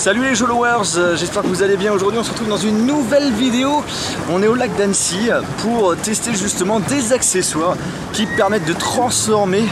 Salut les followers, j'espère que vous allez bien. Aujourd'hui on se retrouve dans une nouvelle vidéo. On est au lac d'Annecy pour tester justement des accessoires qui permettent de transformer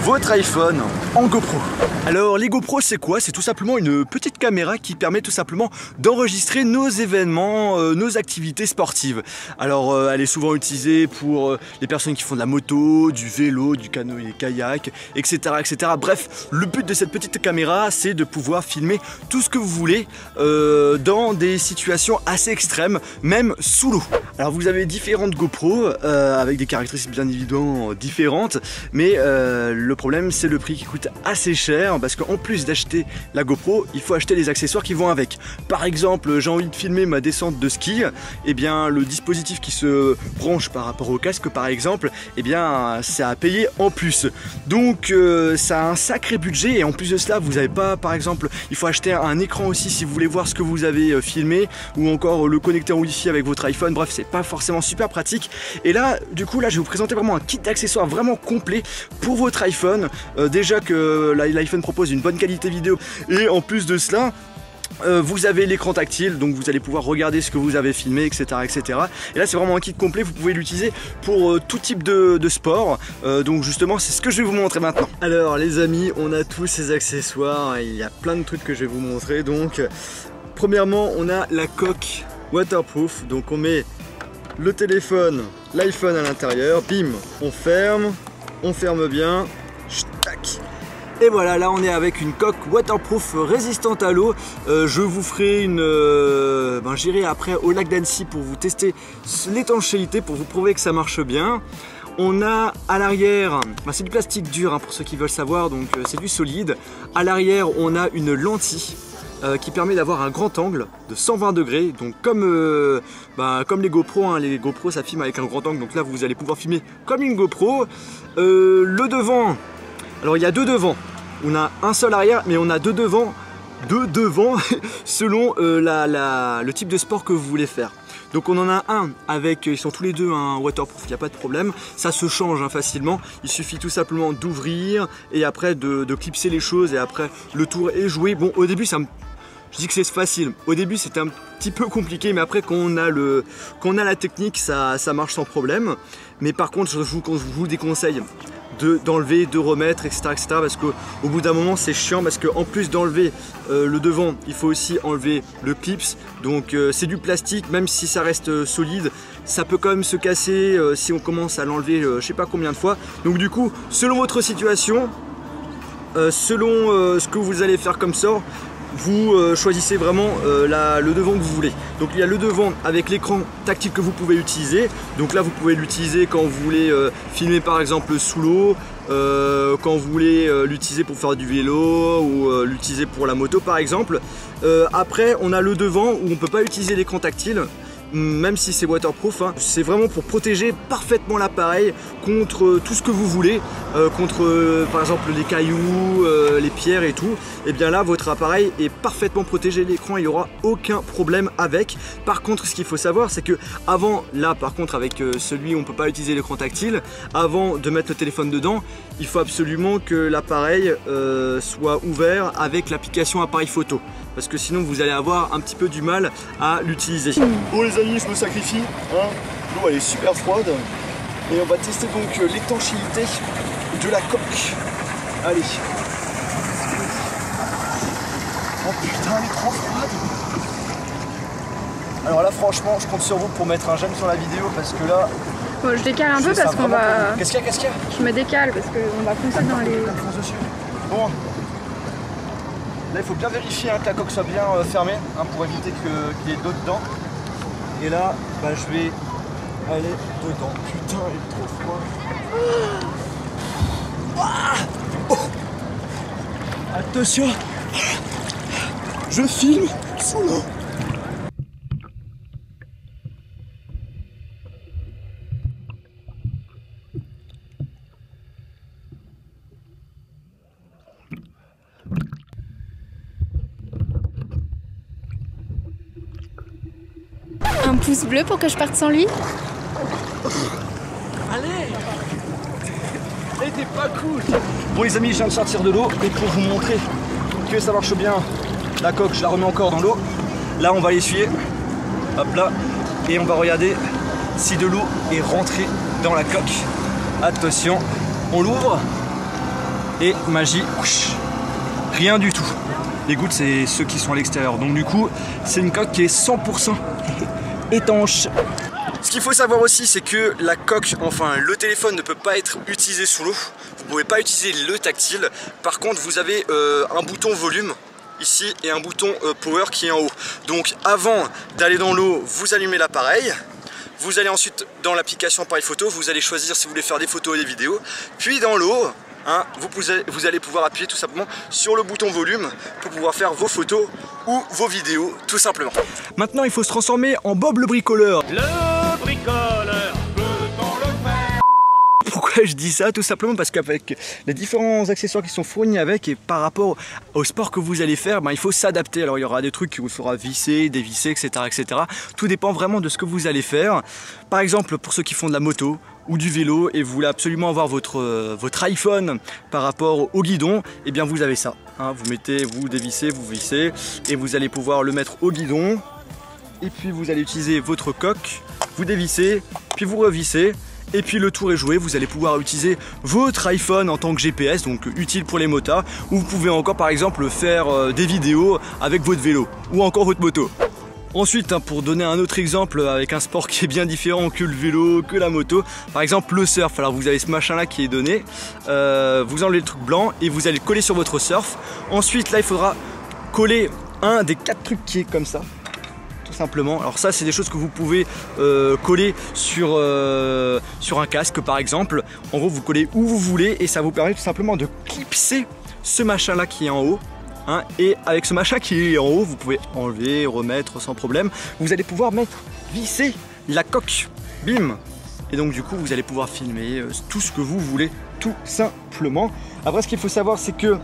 votre iPhone en GoPro. Alors les GoPro c'est quoi? C'est tout simplement une petite caméra qui permet tout simplement d'enregistrer nos événements, nos activités sportives. Alors elle est souvent utilisée pour les personnes qui font de la moto, du vélo, du canoë-kayak, etc., etc. Bref, le but de cette petite caméra c'est de pouvoir filmer tout ce que vous voulez dans des situations assez extrêmes, même sous l'eau. Alors vous avez différentes GoPro avec des caractéristiques bien évidemment différentes, mais le problème c'est le prix qui coûte assez cher parce qu'en plus d'acheter la GoPro, il faut acheter les accessoires qui vont avec. Par exemple, j'ai envie de filmer ma descente de ski, et bien le dispositif qui se branche par rapport au casque par exemple, et bien ça a payé en plus. Donc ça a un sacré budget et en plus de cela, vous n'avez pas par exemple, il faut acheter un écran aussi si vous voulez voir ce que vous avez filmé ou encore le connecter en Wi-Fi avec votre iPhone. Bref, c'est pas forcément super pratique. Et là, du coup, là, je vais vous présenter vraiment un kit d'accessoires vraiment complet pour votre iPhone. Déjà que l'iPhone propose une bonne qualité vidéo et en plus de cela, vous avez l'écran tactile, donc vous allez pouvoir regarder ce que vous avez filmé, etc., etc. Et là c'est vraiment un kit complet, vous pouvez l'utiliser pour tout type de sport. Donc justement c'est ce que je vais vous montrer maintenant. Alors les amis, on a tous ces accessoires, il y a plein de trucs que je vais vous montrer. Donc premièrement on a la coque waterproof, donc on met le téléphone, l'iPhone à l'intérieur, bim, on ferme bien, tac. Et voilà, là on est avec une coque waterproof résistante à l'eau. Je vous ferai une... j'irai après au lac d'Annecy pour vous tester l'étanchéité, pour vous prouver que ça marche bien. On a à l'arrière, c'est du plastique dur pour ceux qui veulent savoir, donc c'est du solide. À l'arrière on a une lentille qui permet d'avoir un grand angle de 120 degrés, donc comme les GoPro, les GoPro ça filme avec un grand angle, donc là vous allez pouvoir filmer comme une GoPro. Le devant, alors il y a deux devants, on a un seul arrière mais on a deux devants selon le type de sport que vous voulez faire. Donc on en a un avec, ils sont tous les deux un waterproof, il n'y a pas de problème, ça se change facilement, il suffit tout simplement d'ouvrir et après de clipser les choses et après le tour est joué. Bon au début je dis que c'est facile, au début c'était un petit peu compliqué mais après quand on a la technique ça marche sans problème. Mais par contre je vous déconseille d'enlever, de remettre, etc., parce qu'au bout d'un moment c'est chiant parce qu'en plus d'enlever le devant il faut aussi enlever le clips, donc c'est du plastique, même si ça reste solide ça peut quand même se casser si on commence à l'enlever je sais pas combien de fois. Donc du coup selon votre situation, selon ce que vous allez faire comme sort, vous choisissez vraiment le devant que vous voulez. Donc il y a le devant avec l'écran tactile que vous pouvez utiliser. Donc là vous pouvez l'utiliser quand vous voulez filmer par exemple sous l'eau, quand vous voulez l'utiliser pour faire du vélo ou l'utiliser pour la moto par exemple. Après on a le devant où on ne peut pas utiliser l'écran tactile, même si c'est waterproof, c'est vraiment pour protéger parfaitement l'appareil contre tout ce que vous voulez, contre par exemple les cailloux, les pierres et tout. Et bien là votre appareil est parfaitement protégé, l'écran il n'y aura aucun problème avec. Par contre ce qu'il faut savoir c'est que avant, là par contre avec celui on ne peut pas utiliser l'écran tactile, avant de mettre le téléphone dedans il faut absolument que l'appareil soit ouvert avec l'application appareil photo, parce que sinon vous allez avoir un petit peu du mal à l'utiliser. Bon les amis, je me sacrifie, l'eau elle est super froide et on va tester donc l'étanchéité de la coque. Allez. Oh putain, elle est trop froide. Alors là franchement je compte sur vous pour mettre un j'aime sur la vidéo parce que là... Bon, je décale un peu parce qu'on va... Qu'est-ce qu'il y a? Je me décale parce qu'on va foncer dans les... Bon. Là il faut bien vérifier que la coque soit bien fermée pour éviter qu'il y ait d'eau dedans. Et là je vais aller dedans. Putain il est trop froid. Oh. Attention, je filme sous l'eau. Un pouce bleu pour que je parte sans lui. Allez. Elle était pas cool. Bon les amis, je viens de sortir de l'eau et pour vous montrer que ça marche bien, La coque, je la remets encore dans l'eau. Là, on va l'essuyer. Hop là. Et on va regarder si de l'eau est rentrée dans la coque. Attention, on l'ouvre. Et magie, rien du tout. Les gouttes, c'est ceux qui sont à l'extérieur. Donc du coup, c'est une coque qui est 100% étanche. Ce qu'il faut savoir aussi, c'est que la coque, enfin le téléphone ne peut pas être utilisé sous l'eau. Vous ne pouvez pas utiliser le tactile. Par contre, vous avez un bouton volume ici et un bouton power qui est en haut. Donc avant d'aller dans l'eau, vous allumez l'appareil. Vous allez ensuite dans l'application appareil photo, vous allez choisir si vous voulez faire des photos et des vidéos. Puis dans l'eau, hein, vous allez pouvoir appuyer tout simplement sur le bouton volume pour pouvoir faire vos photos ou vos vidéos tout simplement. Maintenant il faut se transformer en Bob le bricoleur. Le bricoleur, peut-on le faire? Pourquoi je dis ça? Tout simplement parce qu'avec les différents accessoires qui sont fournis avec et par rapport au sport que vous allez faire, ben, il faut s'adapter. Alors il y aura des trucs qu'il vous faudra visser, dévisser, etc., etc. Tout dépend vraiment de ce que vous allez faire. Par exemple pour ceux qui font de la moto ou du vélo et vous voulez absolument avoir votre iPhone par rapport au guidon, et bien vous avez ça. Hein, vous mettez, vous dévissez, vous vissez et vous allez pouvoir le mettre au guidon. Et puis vous allez utiliser votre coque, vous dévissez, puis vous revissez. Et puis le tour est joué, vous allez pouvoir utiliser votre iPhone en tant que GPS, donc utile pour les motards. Ou vous pouvez encore par exemple faire des vidéos avec votre vélo ou encore votre moto. Ensuite, hein, pour donner un autre exemple avec un sport qui est bien différent que le vélo, que la moto, par exemple le surf. Alors vous avez ce machin là qui est donné, vous enlevez le truc blanc et vous allez le coller sur votre surf. Ensuite là il faudra coller un des 4 trucs qui est comme ça. Simplement. Alors ça c'est des choses que vous pouvez coller sur un casque par exemple. En gros vous collez où vous voulez et ça vous permet tout simplement de clipser ce machin là qui est en haut. Hein, et avec ce machin qui est en haut vous pouvez enlever, remettre sans problème. Vous allez pouvoir visser la coque. Bim. Et donc du coup vous allez pouvoir filmer tout ce que vous voulez tout simplement. Après ce qu'il faut savoir c'est que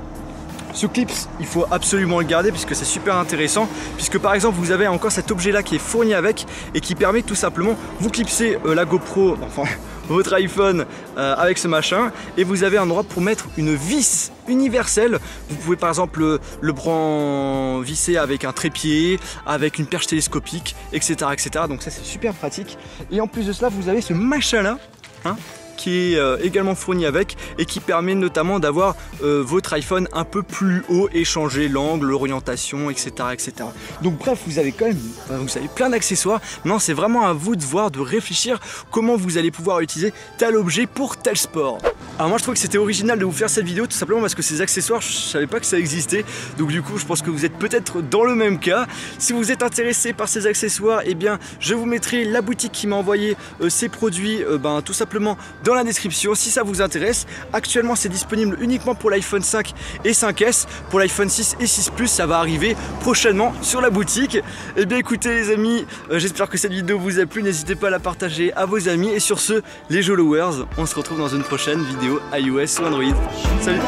ce clip, il faut absolument le garder puisque c'est super intéressant. Puisque par exemple vous avez encore cet objet là qui est fourni avec et qui permet tout simplement, vous clipsez la GoPro, enfin votre iPhone avec ce machin et vous avez un endroit pour mettre une vis universelle. Vous pouvez par exemple le visser avec un trépied, avec une perche télescopique, etc., etc. Donc ça c'est super pratique. Et en plus de cela vous avez ce machin là, hein, qui est également fourni avec et qui permet notamment d'avoir votre iPhone un peu plus haut et changer l'angle, l'orientation, etc., etc. Donc bref, vous avez quand même plein d'accessoires. Maintenant, c'est vraiment à vous de voir, de réfléchir comment vous allez pouvoir utiliser tel objet pour tel sport. Alors moi, je trouve que c'était original de vous faire cette vidéo tout simplement parce que ces accessoires, je savais pas que ça existait. Donc du coup, je pense que vous êtes peut-être dans le même cas. Si vous êtes intéressé par ces accessoires, eh bien, je vous mettrai la boutique qui m'a envoyé ces produits, tout simplement dans la description si ça vous intéresse. Actuellement c'est disponible uniquement pour l'iPhone 5 et 5S. Pour l'iPhone 6 et 6 Plus ça va arriver prochainement sur la boutique. Et bien écoutez les amis, j'espère que cette vidéo vous a plu, n'hésitez pas à la partager à vos amis et sur ce les followers, on se retrouve dans une prochaine vidéo iOS ou Android. Salut.